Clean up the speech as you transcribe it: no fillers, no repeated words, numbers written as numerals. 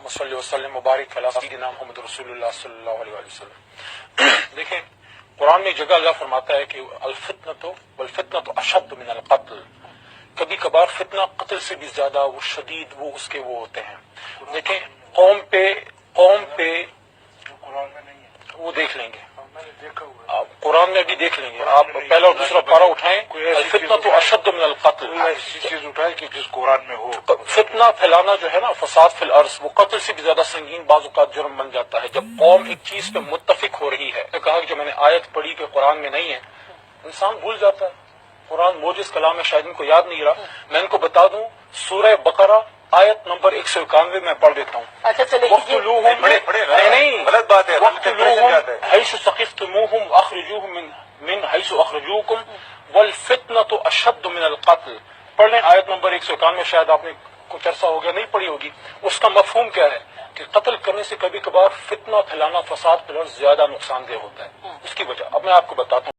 اللہم صلی وسلم مبارک علی سیدنا محمد رسول اللہ صلی اللہ علیہ وسلم۔ دیکھیں قرآن میں جگہ اللہ فرماتا ہے کہ والفتنۃ اشد من القتل، کبھی کبھار فتنہ قتل سے بھی زیادہ وہ شدید وہ اس کے وہ ہوتے ہیں۔ دیکھیں قوم پہ قرآن میں نہیں ہے، وہ دیکھ لیں گے، میں نے دیکھا ہوا ہے۔ آپ قرآن میں بھی دیکھ لیں گے، آپ پہلا اور دوسرا پارہ اٹھائیں، الفتنۃ اشد من القتل، کوئی ایسی چیز اٹھائے کہ جس قرآن میں ہو۔ فتنہ پھیلانا جو ہے نا، فساد فی الارض، وہ قتل سے بھی زیادہ سنگین بعض اوقات جرم بن جاتا ہے جب قوم ایک چیز پہ متفق ہو رہی ہے۔ میں نے کہا کہ جو میں نے آیت پڑھی کہ قرآن میں نہیں ہے، انسان بھول جاتا ہے، قرآن موجز کلام ہے، شاید ان کو یاد نہیں رہا۔ میں ان کو بتا دوں سورہ بقرہ آیت نمبر 191 میں پڑھ دیتا ہوں۔ اچھا چلے وَاقْتُلُوهُمْ، نہیں غلط بات ہے، وَاقْتُلُوهُمْ حَيْثُ ثَقِفْتُمُوهُمْ وَأَخْرِجُوهُمْ مِنْ حَيْثُ أَخْرَجُوكُمْ وَالْفِتْنَةُ أَشَدُّ مِنَ الْقَتْلِ۔ پڑھ لیں آیت نمبر 191، شاید آپ نے کچھ عرصہ ہو گیا نہیں پڑھی ہوگی۔ اس کا مفہوم کیا ہے کہ قتل کرنے سے کبھی کبھار فتنہ پھیلانا، فساد پھیلانا زیادہ نقصان دہ ہوتا ہے۔ اس کی وجہ اب میں آپ کو بتاتا ہوں۔